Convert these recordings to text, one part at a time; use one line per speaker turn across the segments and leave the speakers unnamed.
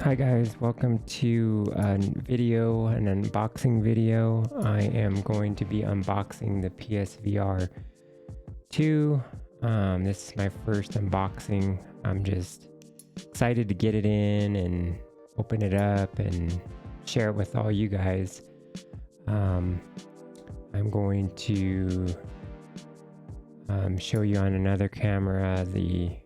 Hi guys, welcome to an unboxing video. I am going to be unboxing the PSVR2. This is my first unboxing. I'm just excited to get it in and open it up and share it with all you guys. I'm going to show you on another camera the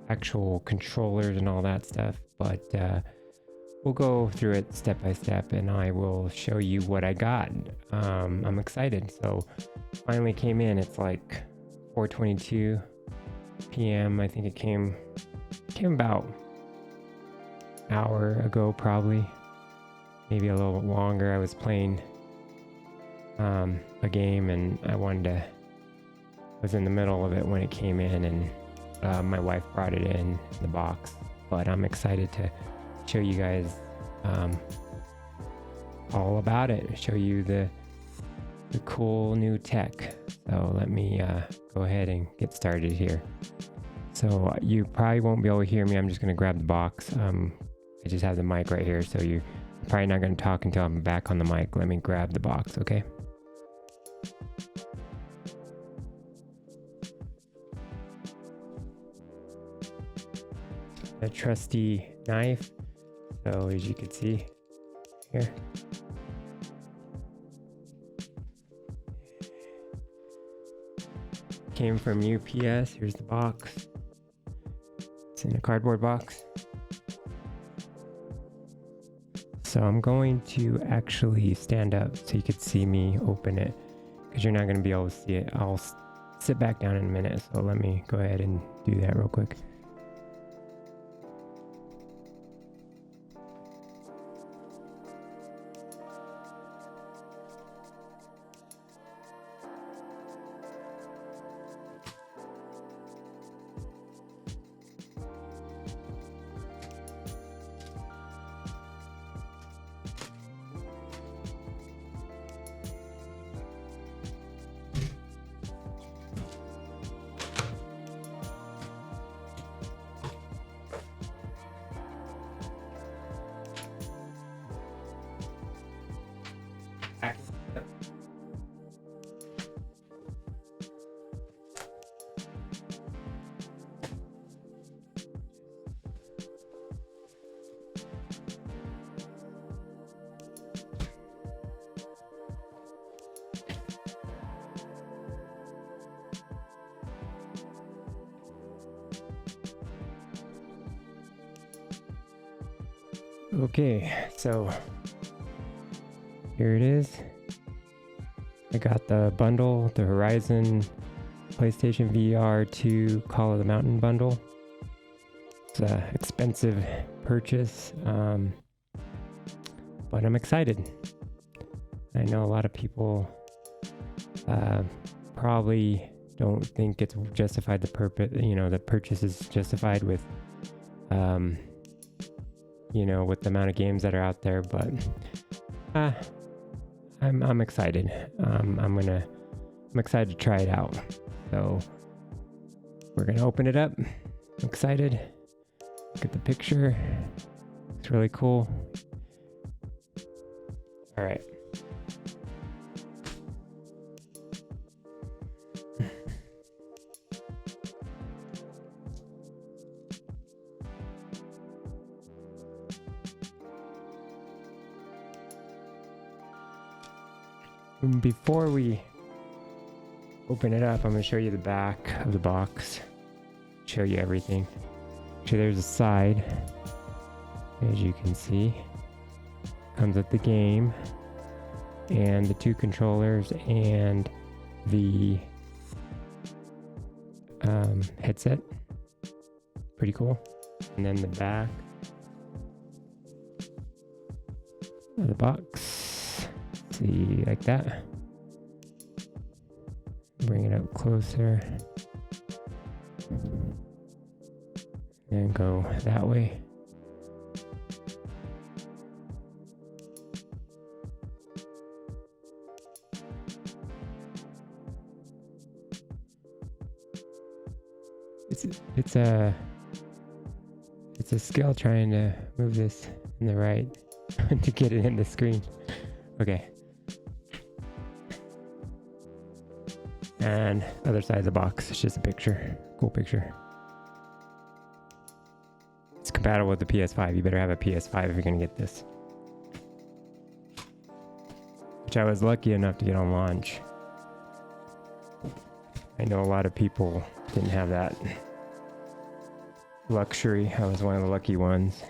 actual controllers and all that stuff, but we'll go through it step by step and I will show you what I got. I'm excited. So finally came in. It's like 4:22 p.m. I think it came about an hour ago, probably, maybe a little longer. I was playing a game and I was in the middle of it when it came in, and my wife brought it in the box, but I'm excited to show you guys all about it, show you the cool new tech. So let me go ahead and get started here. So you probably won't be able to hear me. I'm just going to grab the box. I just have the mic right here, so you're probably not going to talk until I'm back on the mic. Let me grab the box, okay? A trusty knife, so as you can see here, came from UPS. Here's the box. It's in a cardboard box. So I'm going to actually stand up so you could see me open it, because you're not going to be able to see it. I'll sit back down in a minute, so let me go ahead and do that real quick. Okay, so here it is. I got the bundle, the Horizon PlayStation VR 2 Call of the Mountain bundle. It's an expensive purchase, but I'm excited. I know a lot of people probably don't think it's justified. The purchase is justified with with the amount of games that are out there, but I'm excited. I'm excited to try it out. So we're gonna open it up. I'm excited. Look at the picture. It's really cool. All right. Before we open it up, I'm going to show you the back of the box, show you everything. So there's a side, as you can see, comes with the game and the two controllers and the headset. Pretty cool. And then the back of the box. See, like that. Bring it up closer and go that way. It's It's a skill trying to move this in the right to get it in the screen. Okay. And other side of the box, it's just a picture. Cool picture. It's compatible with the PS5. You better have a PS5 if you're gonna get this. Which I was lucky enough to get on launch. I know a lot of people didn't have that luxury. I was one of the lucky ones.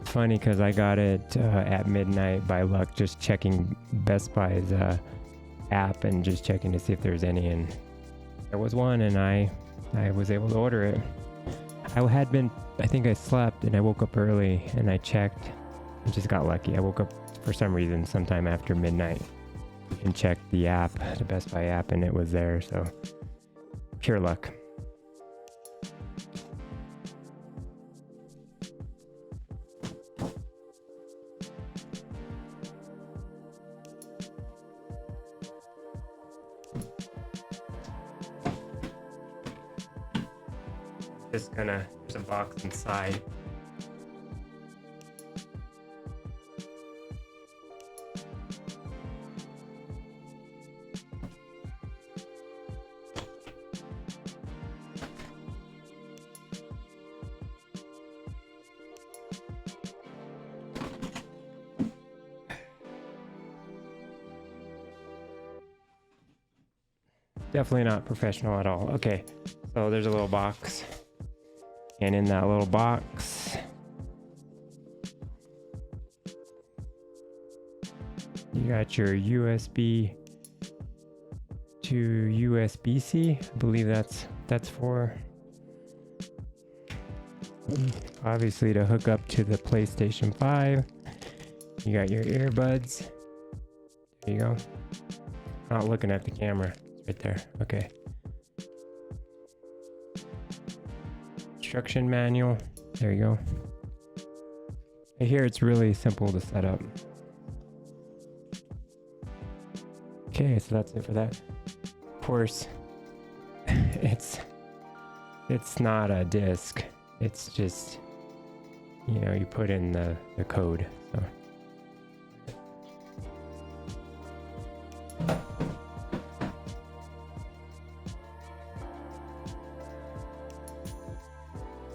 Funny because I got it at midnight by luck, just checking Best Buy's app and just checking to see if there's any, and there was one, and I was able to order it. I think I slept and I woke up early and I checked and just got lucky. I woke up for some reason sometime after midnight and checked the app, the Best Buy app, and it was there, so pure luck. There's a box inside. Definitely not professional at all. Okay, so there's a little box. And in that little box, you got your USB to USB-C. I believe that's for, obviously, to hook up to the PlayStation 5. You got your earbuds. There you go. Not looking at the camera. It's right there. Okay. Instruction manual. There you go. I hear it's really simple to set up. Okay, so that's it for that. Of course, it's not a disc. It's just, you put in the code. So.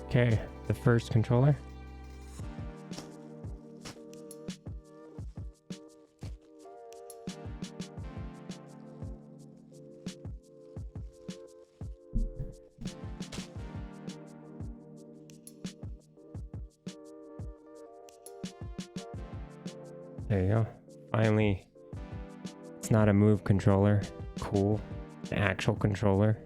Okay, the first controller. There you go. Finally, it's not a move controller. Cool. An actual controller.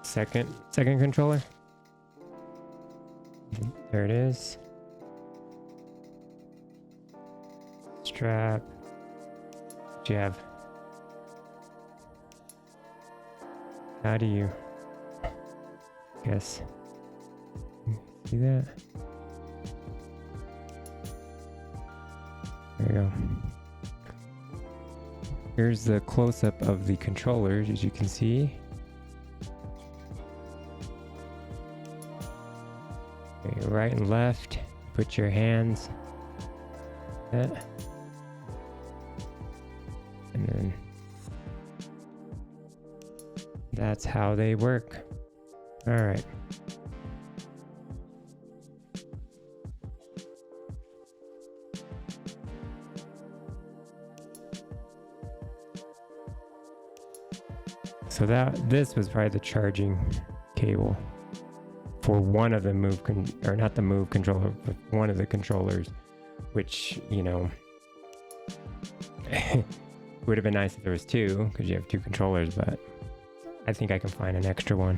Second controller. There it is. Strap. What you have? How do you guess? See that? There you go. Here's the close-up of the controllers, as you can see. Okay, right and left. Put your hands. And then that's how they work. All right. So this was probably the charging cable for one of the not the move controller, but one of the controllers, which, would have been nice if there was two, because you have two controllers, but I think I can find an extra one.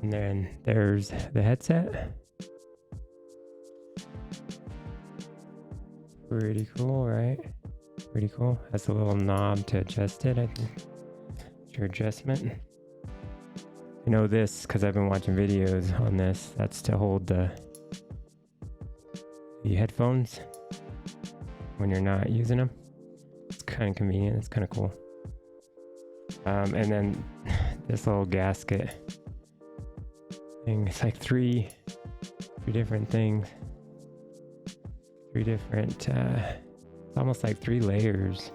And then there's the headset. Pretty cool, right? Pretty cool. Has a little knob to adjust it, I think. Your adjustment. I know this because I've been watching videos on this. That's to hold the headphones when you're not using them. It's kind of convenient. It's kind of cool. And then this little gasket thing. It's like three different things. Three different. It's almost like 3 layers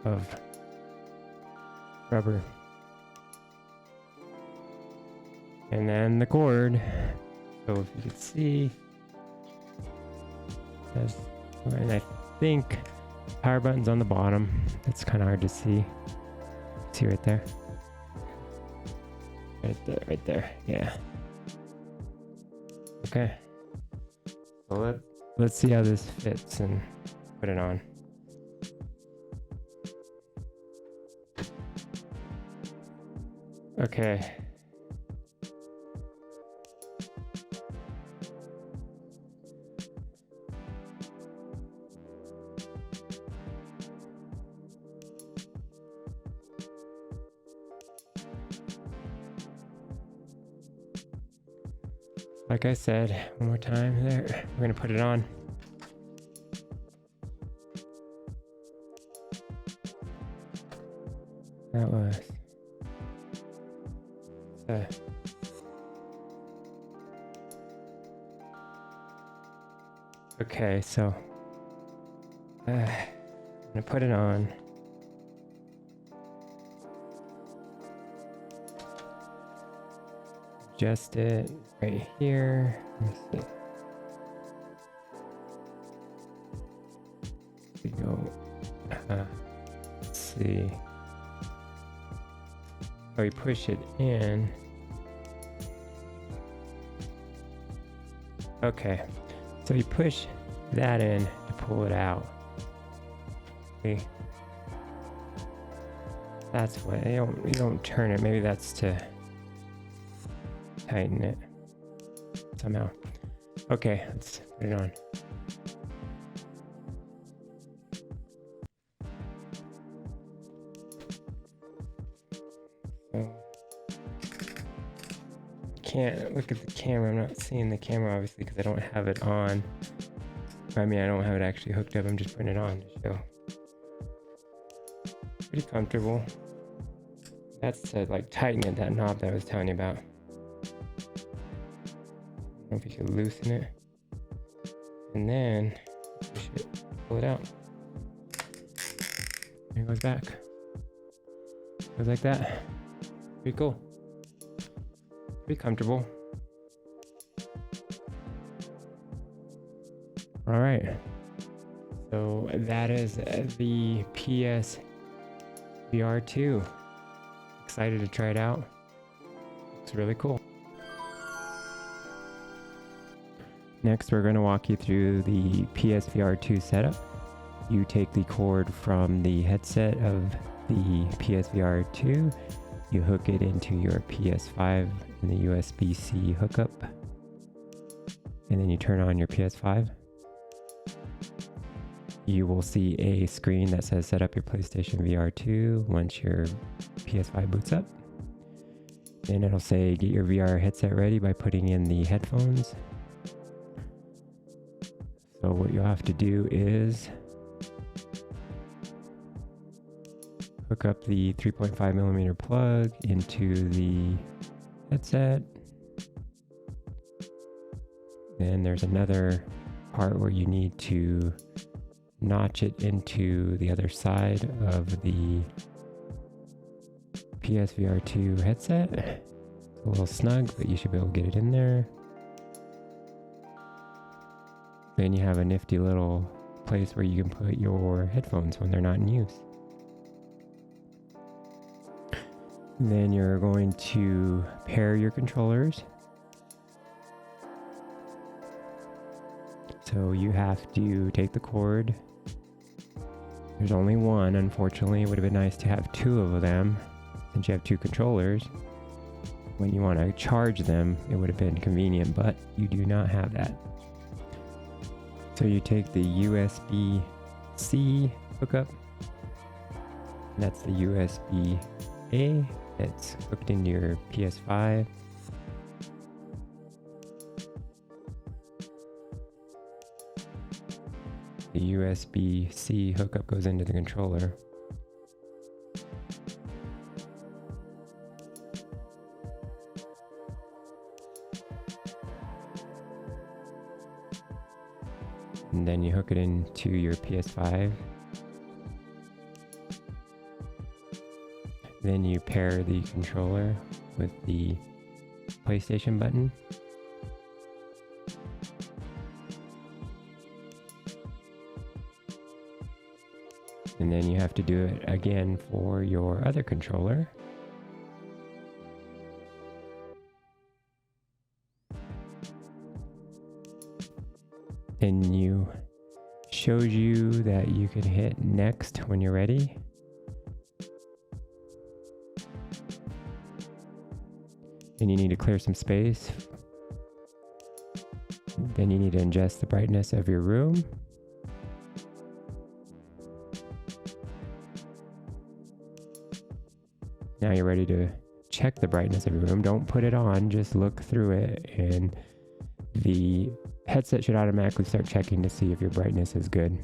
of rubber. And then the cord. So if you can see, and I think power button's on the bottom. It's kind of hard to see. See right there. Right there. Yeah. Okay. So let's see how this fits and put it on. Okay. Like I said, one more time there. We're gonna put it on. That was okay, so I'm gonna put it on. Adjust it right here. We go. Let's see. Oh, you push it in. Okay, so you push that in to pull it out. See? That's what you don't turn it. Maybe that's to tighten it somehow. Okay, let's put it on. So, can't look at the camera. I'm not seeing the camera obviously because I don't have it on. I mean, I don't have it actually hooked up. I'm just putting it on to show. Pretty comfortable. That's to like tighten it, that knob that I was telling you about. I don't know if you should loosen it. And then you should pull it out. And it goes back. Goes like that. Pretty cool. Pretty comfortable. All right. So that is the PSVR2. Excited to try it out. Looks really cool. Next, we're going to walk you through the PSVR2 setup. You take the cord from the headset of the PSVR2, you hook it into your PS5 in the USB-C hookup, and then you turn on your PS5. You will see a screen that says set up your PlayStation VR2 once your PS5 boots up. Then it'll say get your VR headset ready by putting in the headphones. So what you'll have to do is hook up the 3.5mm plug into the headset. Then there's another part where you need to notch it into the other side of the PSVR2 headset. It's a little snug, but you should be able to get it in there. Then you have a nifty little place where you can put your headphones when they're not in use. Then you're going to pair your controllers. So you have to take the cord. There's only one, unfortunately. It would have been nice to have 2 of them since you have 2 controllers. when you want to charge them, it would have been convenient, but you do not have that. So you take the USB-C hookup, that's the USB-A that's hooked into your PS5. The USB-C hookup goes into the controller. And then you hook it into your PS5. Then you pair the controller with the PlayStation button. And then you have to do it again for your other controller. And you shows you that you can hit next when you're ready. And you need to clear some space. Then you need to adjust the brightness of your room. Now you're ready to check the brightness of your room. Don't put it on, just look through it, and the headset should automatically start checking to see if your brightness is good.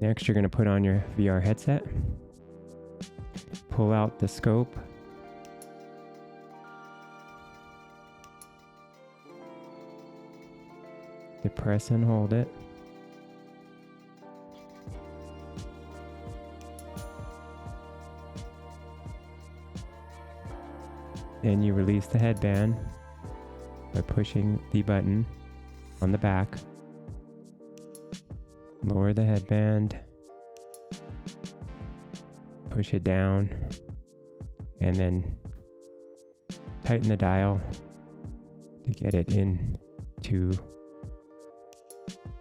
Next, you're going to put on your VR headset. Pull out the scope. Depress and hold it. Then you release the headband by pushing the button on the back. Lower the headband, push it down, and then tighten the dial to get it into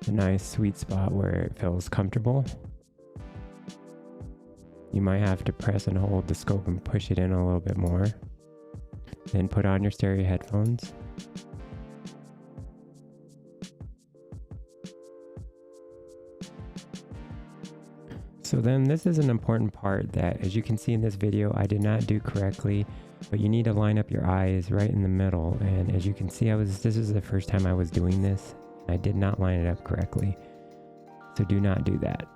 a nice sweet spot where it feels comfortable. You might have to press and hold the scope and push it in a little bit more. Then put on your stereo headphones. So then this is an important part that, as you can see in this video, I did not do correctly, but you need to line up your eyes right in the middle. And as you can see, this is the first time I was doing this. I did not line it up correctly. So do not do that.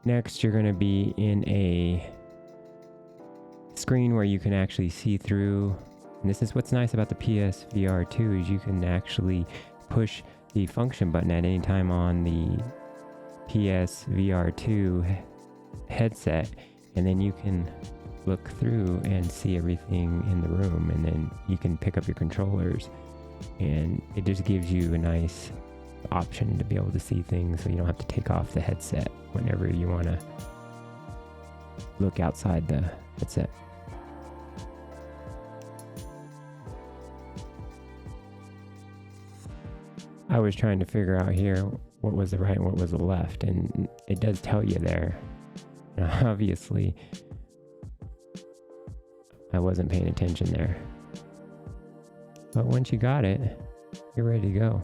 Next, you're going to be in a screen where you can actually see through. And this is what's nice about the PSVR2 is you can actually push the function button at any time on the PSVR2 headset, and then you can look through and see everything in the room, and then you can pick up your controllers, and it just gives you a nice option to be able to see things so you don't have to take off the headset whenever you want to look outside the headset. I was trying to figure out here what was the right and what was the left, and it does tell you there. Now, obviously, I wasn't paying attention there. But once you got it, you're ready to go.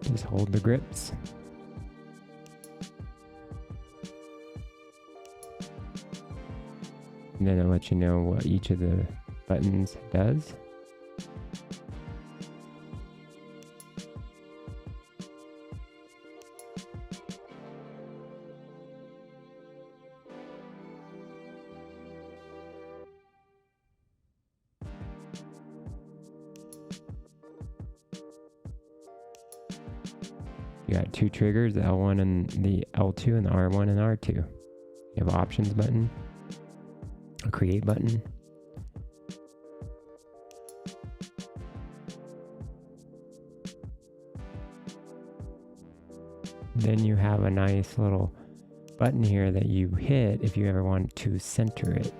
Just hold the grips. And then I'll let you know what each of the buttons does. You got two triggers, the L1 and the L2, and the R1 and R2. You have an options button, a create button. Then you have a nice little button here that you hit if you ever want to center it.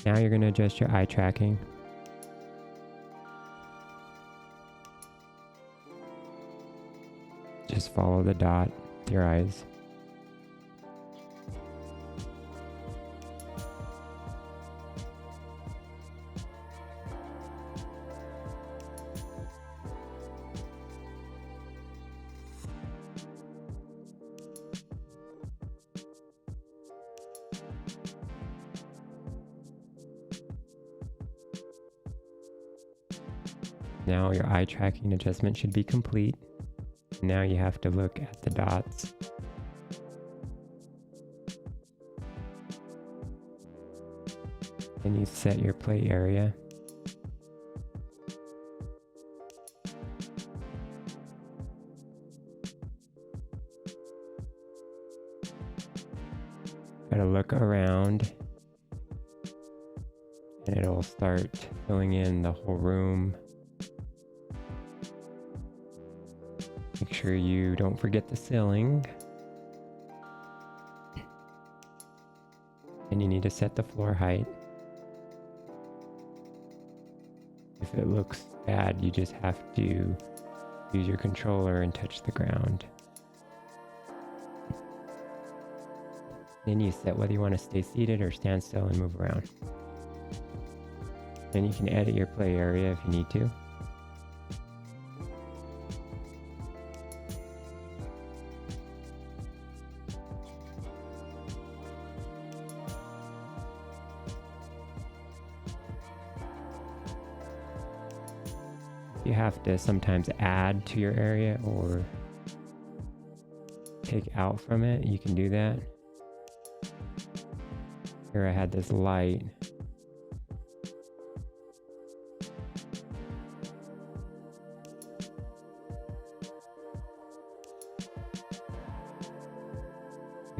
Now you're going to adjust your eye tracking. Just follow the dot with your eyes. Now your eye tracking adjustment should be complete. Now you have to look at the dots. Then you set your play area. Gotta look around and it'll start filling in the whole room. Make sure you don't forget the ceiling. And you need to set the floor height. If it looks bad, you just have to use your controller and touch the ground. Then you set whether you want to stay seated or stand still and move around. Then you can edit your play area if you need to. You have to sometimes add to your area or take out from it. You can do that. Here I had this light.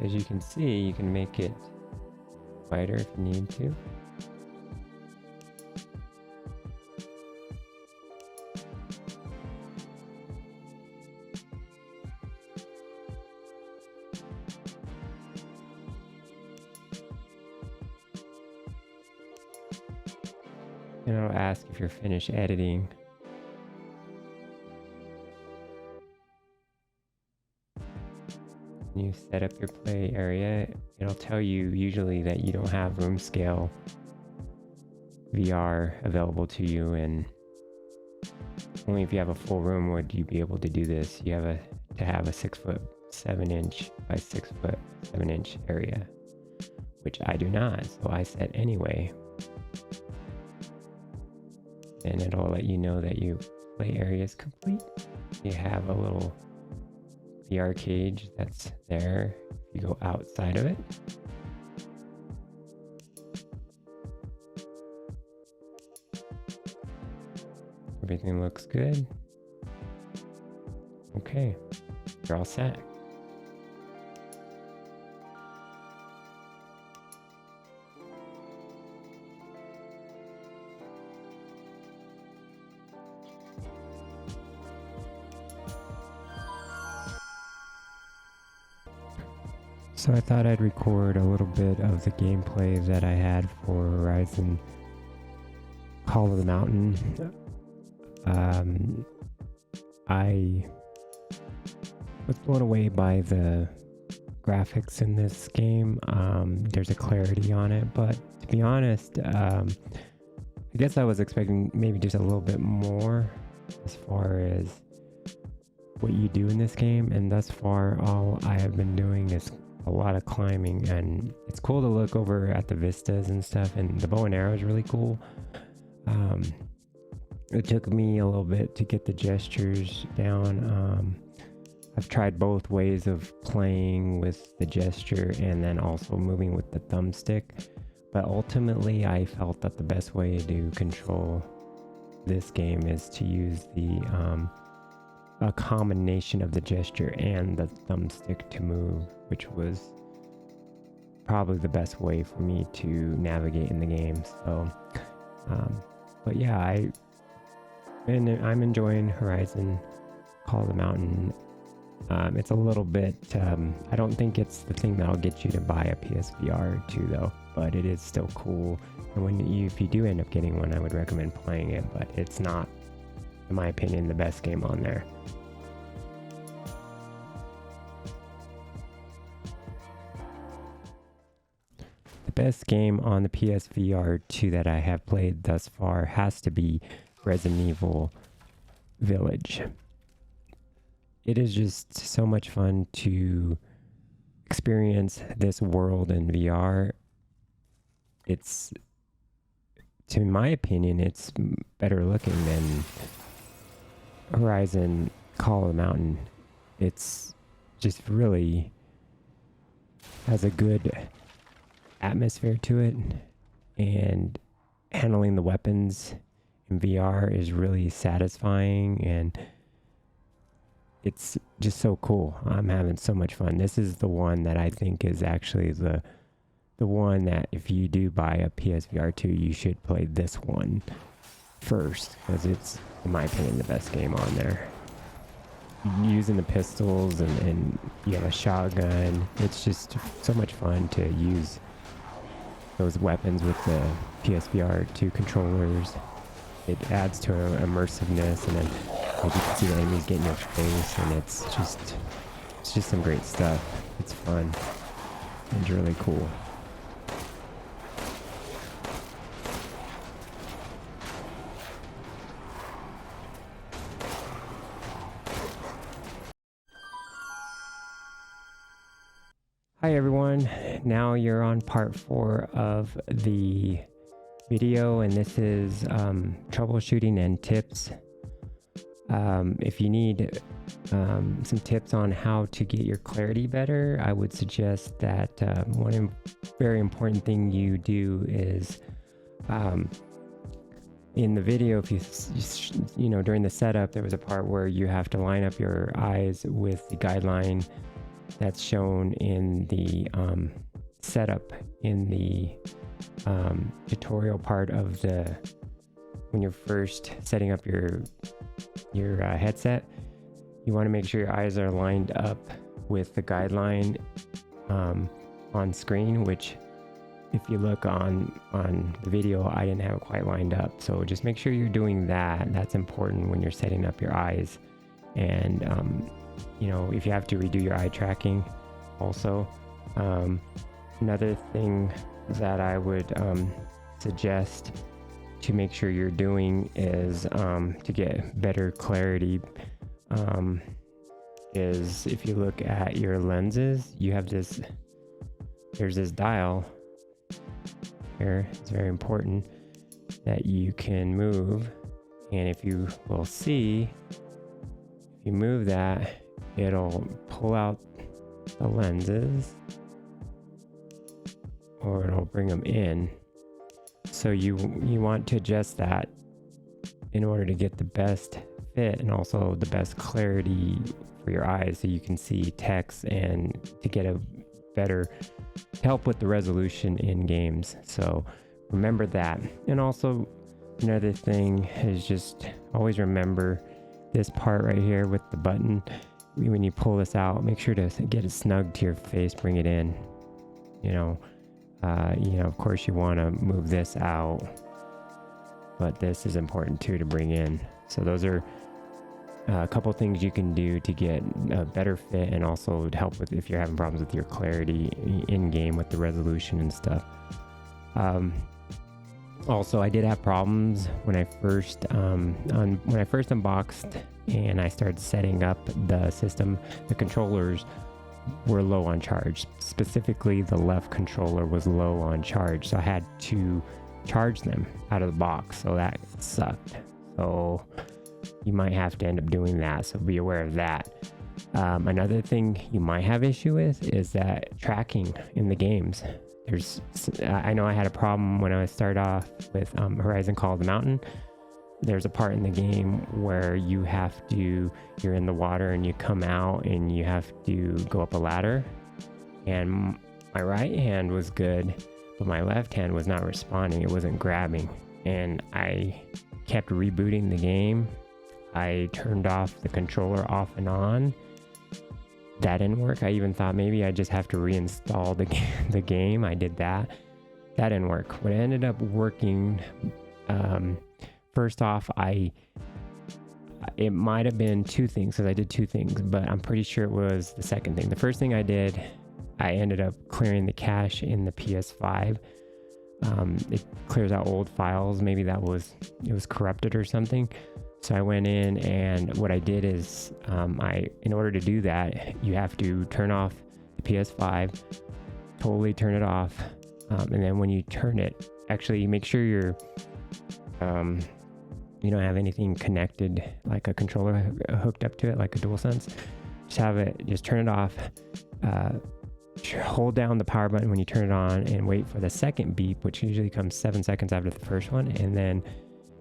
As you can see, you can make it wider if you need to. And it'll ask if you're finished editing. When you set up your play area, it'll tell you usually that you don't have room scale VR available to you, and only if you have a full room would you be able to do this. You have to have a 6'7" by 6'7" area, which I do not, so I set anyway. And it'll let you know that your play area is complete. You have a little VR cage that's there if you go outside of it. Everything looks good. Okay, you're all set. So I thought I'd record a little bit of the gameplay that I had for Horizon Call of the Mountain. I was blown away by the graphics in this game. There's a clarity on it, but to be honest, I guess I was expecting maybe just a little bit more as far as what you do in this game, and thus far all I have been doing is a lot of climbing, and it's cool to look over at the vistas and stuff, and the bow and arrow is really cool. It took me a little bit to get the gestures down. I've tried both ways of playing with the gesture and then also moving with the thumbstick, but ultimately I felt that the best way to control this game is to use a combination of the gesture and the thumbstick to move, which was probably the best way for me to navigate in the game. So, but yeah, I'm enjoying Horizon Call of the Mountain. It's a little bit, I don't think it's the thing that'll get you to buy a PSVR2 though. but it is still cool. And if you do end up getting one, I would recommend playing it, but it's not, in my opinion, the best game on there. The best game on the PSVR2 that I have played thus far has to be Resident Evil Village. It is just so much fun to experience this world in VR. It's, to my opinion, it's better looking than Horizon Call of the Mountain. It's just really has a good atmosphere to it, and handling the weapons in VR is really satisfying, and it's just so cool. I'm having so much fun. This is the one that I think is actually the one that if you do buy a PSVR2, you should play this one first, because it's, in my opinion, the best game on there. Using the pistols and you have a shotgun. It's just so much fun to use those weapons with the PSVR2 controllers. It adds to immersiveness, and then like, you can see the enemies get in your face, and it's just some great stuff. It's fun. It's really cool. Hi everyone, now you're on part 4 of the video, and this is troubleshooting and tips. If you need some tips on how to get your clarity better, I would suggest that one very important thing you do is in the video, if you know, during the setup, there was a part where you have to line up your eyes with the guideline that's shown in the setup in the tutorial part of when you're first setting up your headset. You want to make sure your eyes are lined up with the guideline on screen, which if you look on the video, I didn't have it quite lined up. So just make sure you're doing that. That's important when you're setting up your eyes. And you know, if you have to redo your eye tracking also. Another thing that I would suggest to make sure you're doing is to get better clarity is if you look at your lenses, you have there's this dial here. It's very important that you can move, and if you will see, if you move that, it'll pull out the lenses, or it'll bring them in. So you want to adjust that in order to get the best fit and also the best clarity for your eyes, so you can see text and to get a better help with the resolution in games. So remember that. And also another thing is just always remember this part right here with the button. When you pull this out, make sure to get it snug to your face, bring it in. You know, of course you want to move this out, but this is important too to bring in. So those are a couple things you can do to get a better fit, and also to help with if you're having problems with your clarity in game with the resolution and stuff. Also, I did have problems when I first unboxed and I started setting up the system. The controllers were low on charge. Specifically, the left controller was low on charge, so I had to charge them out of the box. So that sucked. So you might have to end up doing that. So be aware of that. Another thing you might have issue with is that tracking in the games. I know I had a problem when I started off with Horizon Call of the Mountain. There's a part in the game where you're in the water and you come out and you have to go up a ladder. And my right hand was good, but my left hand was not responding. It wasn't grabbing. And I kept rebooting the game. I turned off the controller off and on. That didn't work. I even thought maybe I just have to reinstall the game. I did that, that didn't work. What ended up working, first off, it might have been two things, because I did two things, but I'm pretty sure it was the second thing. The first thing I did, I ended up clearing the cache in the PS5. It clears out old files. Maybe it was corrupted or something. So I went in, and what I did is, in order to do that, you have to turn off the PS5, totally turn it off. And then when you turn it, actually make sure you don't have anything connected, like a controller hooked up to it, like a DualSense. Just turn it off. Hold down the power button when you turn it on, and wait for the second beep, which usually comes 7 seconds after the first one. And then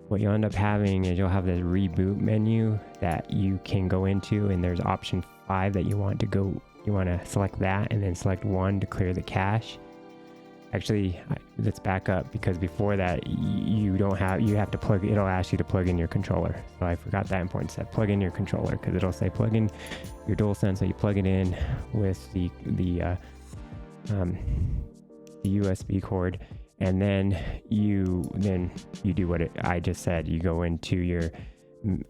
what you'll end up having is you'll have this reboot menu that you can go into, and there's option 5 that you want to select that, and then select 1 to clear the cache. Actually, let's back up, because before that you have to plug, it'll ask you to plug in your controller. So I forgot that important step. Plug in your controller, because it'll say plug in your DualSense. So you plug it in with the USB cord, and then you do what I just said. You go into your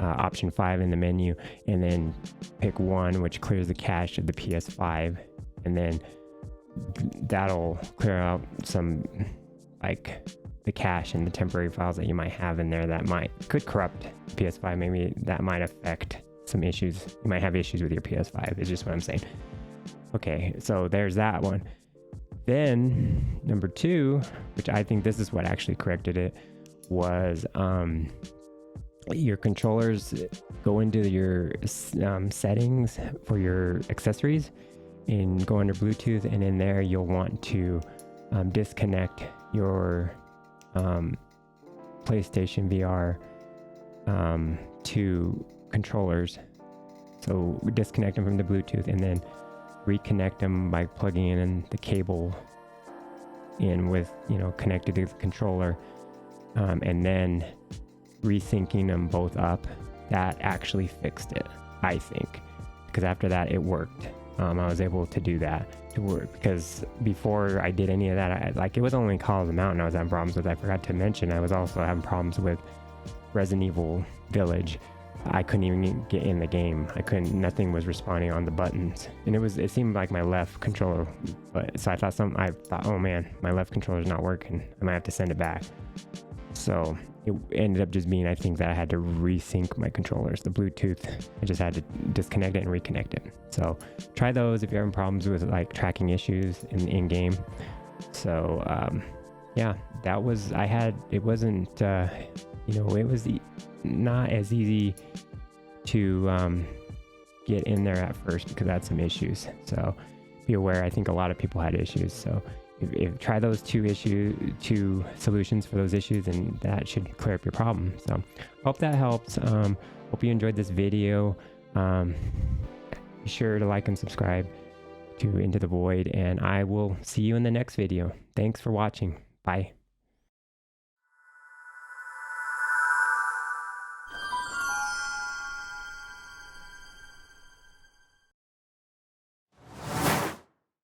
option 5 in the menu, and then pick 1, which clears the cache of the PS5, and then that'll clear out some, like, the cache and the temporary files that you might have in there that could corrupt PS5. Maybe that might affect some issues. You might have issues with your PS5, is just what I'm saying. Okay, so there's that one. Then number 2, which I think this is what actually corrected it, was your controllers. Go into your settings for your accessories and go under Bluetooth, and in there you'll want to disconnect your PlayStation VR 2 controllers. So disconnect them from the Bluetooth, and then reconnect them by plugging in the cable in with, connected to the controller, and then resyncing them both up. That actually fixed it, I think, because after that it worked. I was able to do that to work, because before I did any of that, it was only Call of the Mountain I was having problems with. I forgot to mention I was also having problems with Resident Evil Village. I couldn't even get in the game. Nothing was responding on the buttons, and it seemed like my left controller. So I thought, oh man, my left controller is not working. I might have to send it back. So it ended up just being, I think, that I had to resync my controllers. The Bluetooth, I just had to disconnect it and reconnect it. So try those if you're having problems with tracking issues in game. So yeah, it wasn't it was not as easy to get in there at first, because I had some issues. So be aware, I think a lot of people had issues. So if try those two solutions for those issues, and that should clear up your problem. So hope that helps. Hope you enjoyed this video. Be sure to like and subscribe to Into the Void, and I will see you in the next video. Thanks for watching. Bye.